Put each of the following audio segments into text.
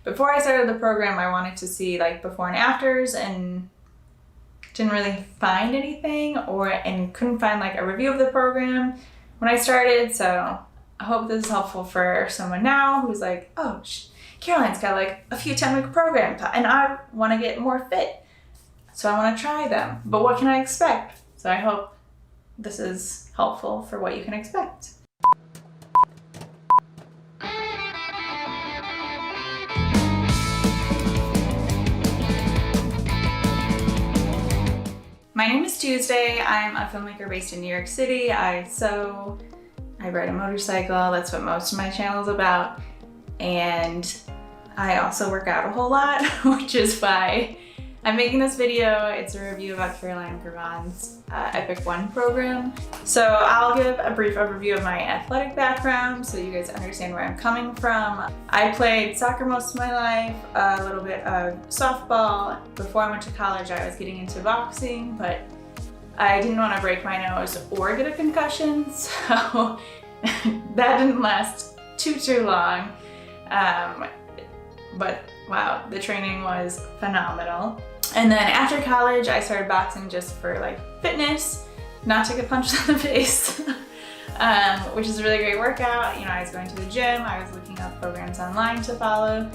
Before I started the program, I wanted to see like before and afters, and didn't really find anything and couldn't find like a review of the program when I started. So I hope this is helpful for someone now who's like, oh, Caroline's got like a few 10-week programs and I want to get more fit. So I want to try them, but what can I expect? So I hope this is helpful for what you can expect. My name is Tuesday. I'm a filmmaker based in New York City. I sew, I ride a motorcycle. That's what most of my channel is about. And I also work out a whole lot, which is why I'm making this video. It's a review about Caroline Girvan's Epic 1 program. So I'll give a brief overview of my athletic background so you guys understand where I'm coming from. I played soccer most of my life, a little bit of softball. Before I went to college, I was getting into boxing, but I didn't want to break my nose or get a concussion, so that didn't last too long. But wow, the training was phenomenal. And then after college, I started boxing just for like fitness, not to get punched in the face, which is a really great workout. You know, I was going to the gym, I was looking up programs online to follow,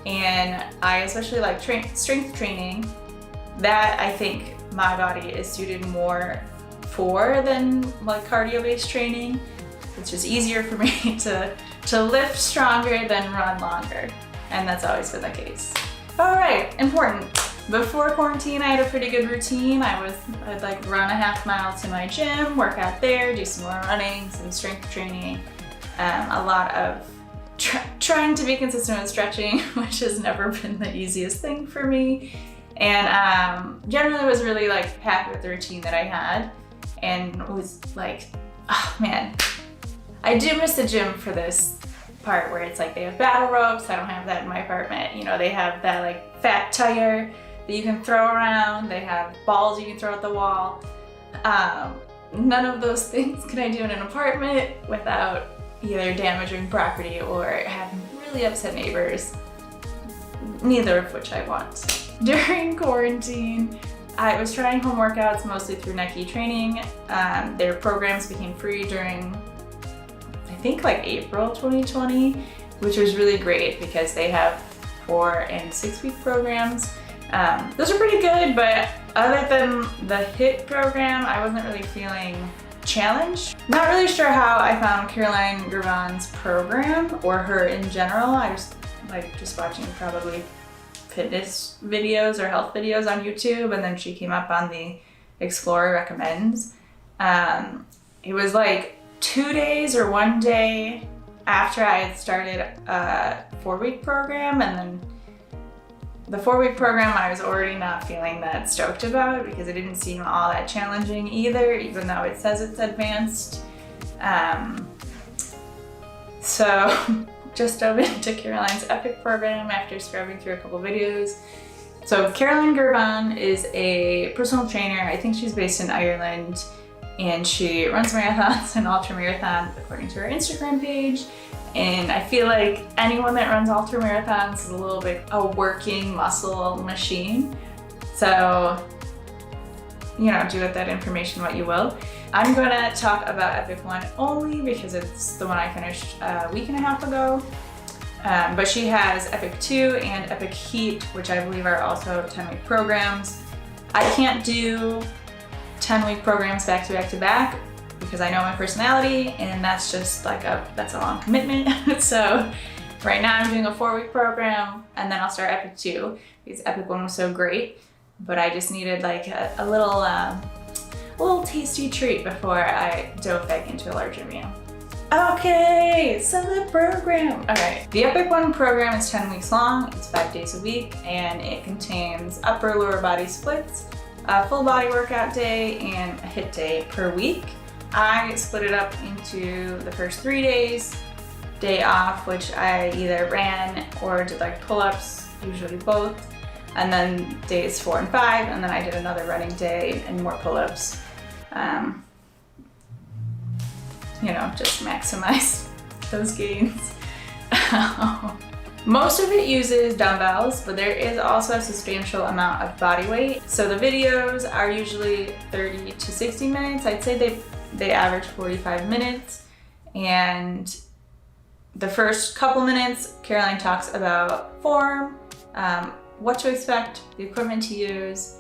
and I especially like strength training. That I think my body is suited more for than like cardio-based training. It's just easier for me to lift stronger than run longer. And that's always been the case. All right, important. Before quarantine, I had a pretty good routine. I'd like run a half mile to my gym, work out there, do some more running, some strength training, a lot of trying to be consistent with stretching, which has never been the easiest thing for me. And generally was really like happy with the routine that I had, and was like, oh man, I do miss the gym for this part where it's like they have battle ropes. I don't have that in my apartment. You know, they have that like fat tire that you can throw around. They have balls you can throw at the wall. None of those things can I do in an apartment without either damaging property or having really upset neighbors, neither of which I want. During quarantine, I was trying home workouts mostly through Nike Training. Their programs became free during, I think like April 2020, which was really great because they have 4 and 6 week programs. Those are pretty good, but other than the HIIT program, I wasn't really feeling challenged. Not really sure how I found Caroline Girvan's program or her in general. I was like just watching probably fitness videos or health videos on YouTube, and then she came up on the Explorer Recommends. It was like 2 days or 1 day after I had started a 4-week program, and then the 4-week program I was already not feeling that stoked about because it didn't seem all that challenging either, even though it says it's advanced. So just dove into Caroline's Epic program after scrubbing through a couple videos. So Caroline Girvan is a personal trainer. I think she's based in Ireland, and she runs marathons and ultramarathons according to her Instagram page. And I feel like anyone that runs ultramarathons is a little bit a working muscle machine. So, you know, do with that information what you will. I'm gonna talk about Epic 1 only because it's the one I finished a week and a half ago. But she has Epic 2 and Epic Heat, which I believe are also 10-week programs. I can't do 10-week programs back to back to back because I know my personality, and that's just like that's a long commitment. So right now I'm doing a 4-week program, and then I'll start Epic 2 because Epic 1 was so great. But I just needed like a little tasty treat before I dove back into a larger meal. Okay, so the program. Okay, the Epic 1 program is 10 weeks long. It's 5 days a week, and it contains upper lower body splits, a full body workout day, and a HIIT day per week. I split it up into the first 3 days, day off, which I either ran or did like pull-ups, usually both, and then days 4 and 5, and then I did another running day and more pull-ups. You know, just maximize those gains. Most of it uses dumbbells, but there is also a substantial amount of body weight. So the videos are usually 30 to 60 minutes. I'd say they average 45 minutes. And the first couple minutes, Caroline talks about form, what to expect, the equipment to use,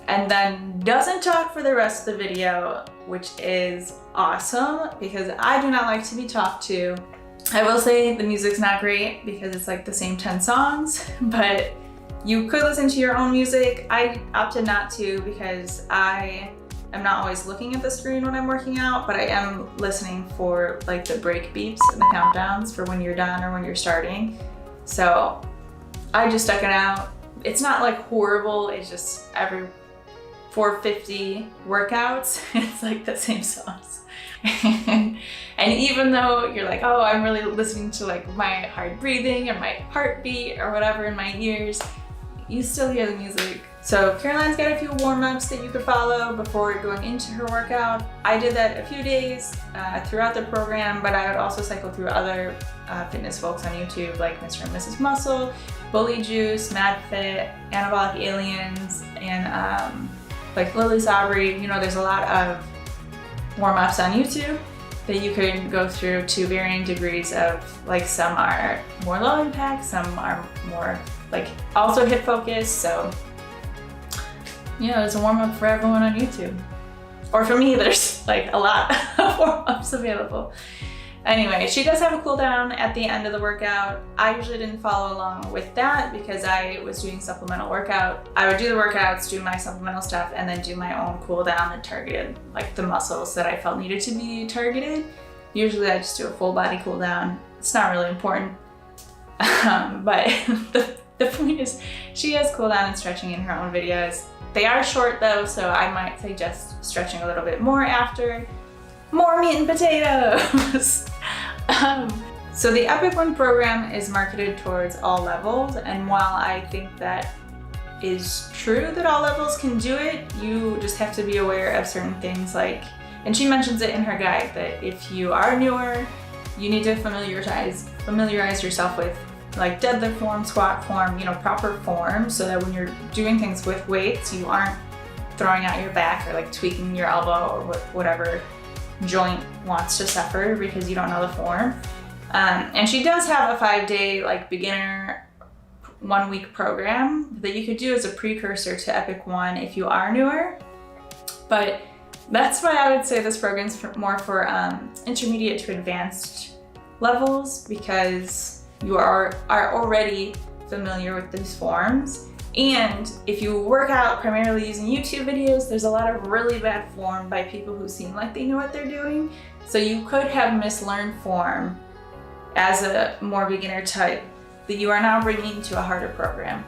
and then doesn't talk for the rest of the video, which is awesome because I do not like to be talked to. I will say the music's not great because it's like the same 10 songs, but you could listen to your own music. I opted not to because I am not always looking at the screen when I'm working out, but I am listening for like the break beeps and the countdowns for when you're done or when you're starting. So I just stuck it out. It's not like horrible, it's just every 450 workouts, it's like the same songs. And even though you're like, oh, I'm really listening to like my hard breathing and my heartbeat or whatever in my ears, you still hear the music. So Caroline's got a few warm-ups that you could follow before going into her workout. I did that a few days throughout the program, but I would also cycle through other fitness folks on YouTube like Mr. and Mrs. Muscle, Bully Juice, MadFit, Anabolic Aliens, and like Lily Sabri. You know, there's a lot of warm-ups on YouTube that you can go through to varying degrees of, like, some are more low impact, some are more like also hip focused. So you know, there's a warm-up for everyone on YouTube. Or for me, there's like a lot of warm-ups available. Anyway, she does have a cool down at the end of the workout. I usually didn't follow along with that because I was doing supplemental workout. I would do the workouts, do my supplemental stuff, and then do my own cool down that targeted like the muscles that I felt needed to be targeted. Usually I just do a full body cool down. It's not really important. But the point is she has cool down and stretching in her own videos. They are short though, so I might suggest stretching a little bit more after. More meat and potatoes! So the Epic One program is marketed towards all levels, and while I think that is true that all levels can do it, you just have to be aware of certain things like, and she mentions it in her guide, that if you are newer, you need to familiarize yourself with like deadlift form, squat form, you know, proper form, so that when you're doing things with weights, you aren't throwing out your back or like tweaking your elbow or whatever joint wants to suffer because you don't know the form. And she does have a 5-day like beginner 1-week program that you could do as a precursor to Epic One if you are newer. But that's why I would say this program's more for intermediate to advanced levels, because you are already familiar with these forms. And if you work out primarily using YouTube videos, there's a lot of really bad form by people who seem like they know what they're doing. So you could have mislearned form as a more beginner type that you are now bringing to a harder program.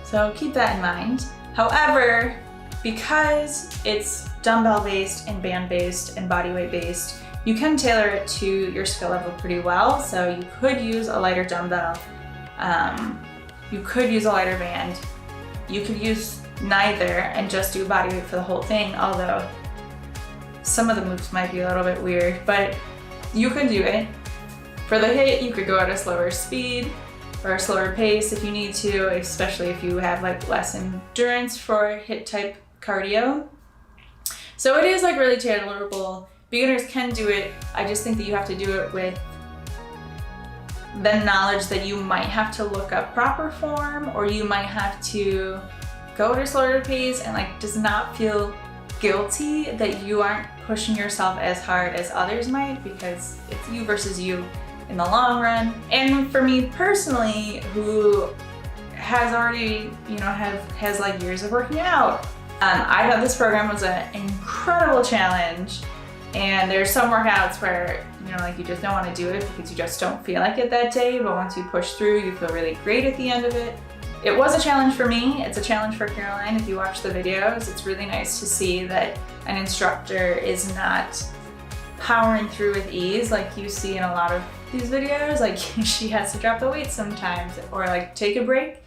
So keep that in mind. However, because it's dumbbell based and band based and bodyweight based, you can tailor it to your skill level pretty well. So you could use a lighter dumbbell, you could use a lighter band, you could use neither and just do bodyweight for the whole thing, although some of the moves might be a little bit weird, but you could do it. For the HIIT, you could go at a slower speed or a slower pace if you need to, especially if you have like less endurance for HIIT type cardio. So it is like really tailorable. Beginners can do it. I just think that you have to do it with the knowledge that you might have to look up proper form, or you might have to go at a slower pace and like does not feel guilty that you aren't pushing yourself as hard as others might, because it's you versus you in the long run. And for me personally, who has already, you know, has like years of working out, I thought this program was an incredible challenge. And there's some workouts where, you know, like you just don't want to do it because you just don't feel like it that day, but once you push through, you feel really great at the end of it. It was a challenge for me. It's a challenge for Caroline. If you watch the videos, it's really nice to see that an instructor is not powering through with ease like you see in a lot of these videos. Like she has to drop the weight sometimes, or like take a break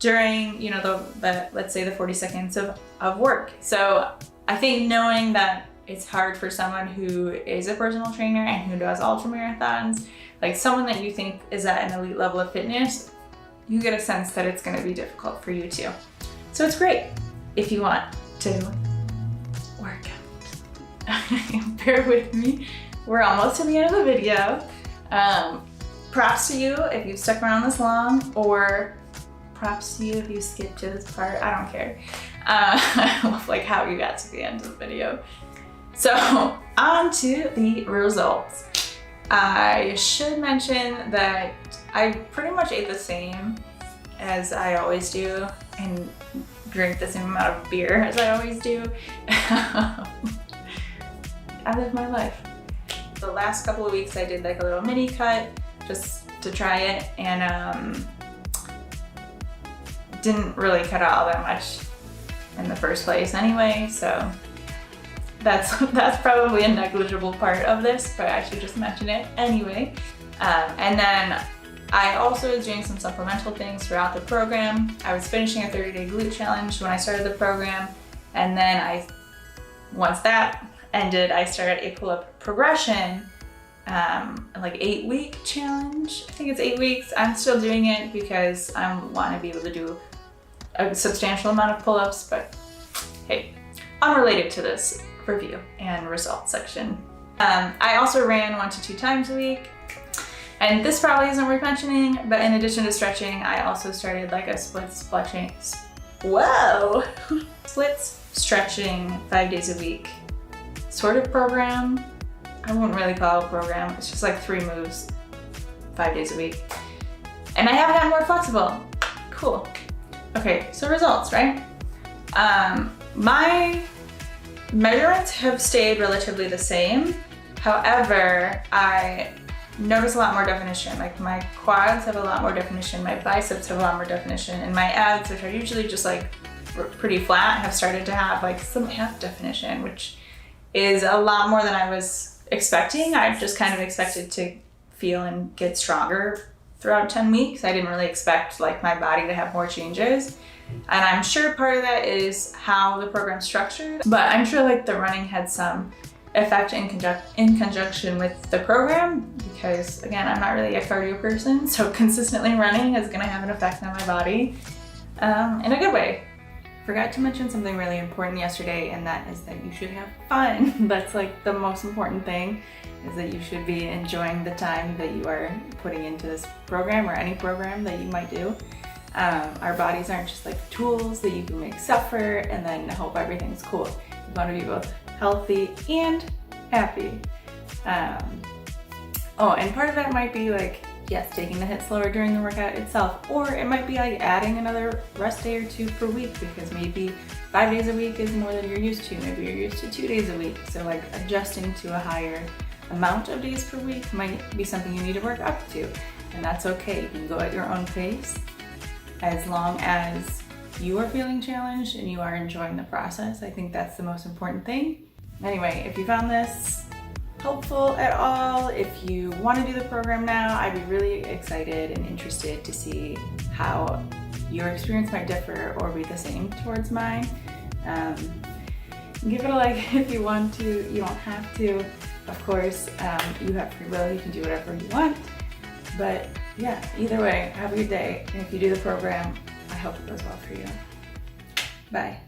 during, you know, the let's say the 40 seconds of work. So I think knowing that it's hard for someone who is a personal trainer and who does ultra marathons, like someone that you think is at an elite level of fitness, you get a sense that it's gonna be difficult for you too. So it's great if you want to work out. Bear with me. We're almost to the end of the video. Props to you if you've stuck around this long, or props to you if you skipped to this part. I don't care. Like how you got to the end of the video. So on to the results. I should mention that I pretty much ate the same as I always do and drink the same amount of beer as I always do. I live my life. The last couple of weeks I did like a little mini cut just to try it, and didn't really cut out all that much in the first place anyway, so that's probably a negligible part of this, but I should just mention it anyway. And then I also was doing some supplemental things throughout the program. I was finishing a 30-day glute challenge when I started the program, and then once that ended, I started a pull-up progression, like 8-week challenge. I think it's 8 weeks. I'm still doing it because I want to be able to do a substantial amount of pull-ups, but hey, unrelated to this review and results section. I also ran 1 to 2 times a week, and this probably isn't worth mentioning, but in addition to stretching, I also started like a split stretching 5 days a week sort of program. I wouldn't really call it a program. It's just like 3 moves 5 days a week. And I have gotten more flexible. Cool. Okay, so results, right? My measurements have stayed relatively the same. However, I notice a lot more definition. Like my quads have a lot more definition, my biceps have a lot more definition, and my abs, which are usually just like pretty flat, have started to have like some ab definition, which is a lot more than I was expecting. I just kind of expected to feel and get stronger throughout 10 weeks. I didn't really expect like my body to have more changes. And I'm sure part of that is how the program's structured, but I'm sure like the running had some effect in conjunction with the program, because again, I'm not really a cardio person, so consistently running is gonna have an effect on my body in a good way. Forgot to mention something really important yesterday, and that is that you should have fun. That's like the most important thing, is that you should be enjoying the time that you are putting into this program or any program that you might do. Our bodies aren't just like tools that you can make suffer and then hope everything's cool. You want to be both healthy and happy. Oh, and part of that might be like, yes, taking the hit slower during the workout itself, or it might be like adding another rest day or 2 per week, because maybe 5 days a week is more than you're used to. Maybe you're used to 2 days a week. So like adjusting to a higher amount of days per week might be something you need to work up to, and that's okay. You can go at your own pace as long as you are feeling challenged and you are enjoying the process. I think that's the most important thing. Anyway, if you found this helpful at all, if you want to do the program now, I'd be really excited and interested to see how your experience might differ or be the same towards mine. Give it a like if you want to. You don't have to, of course. You have free will, you can do whatever you want. But yeah, either way, have a good day. And if you do the program, I hope it goes well for you. Bye.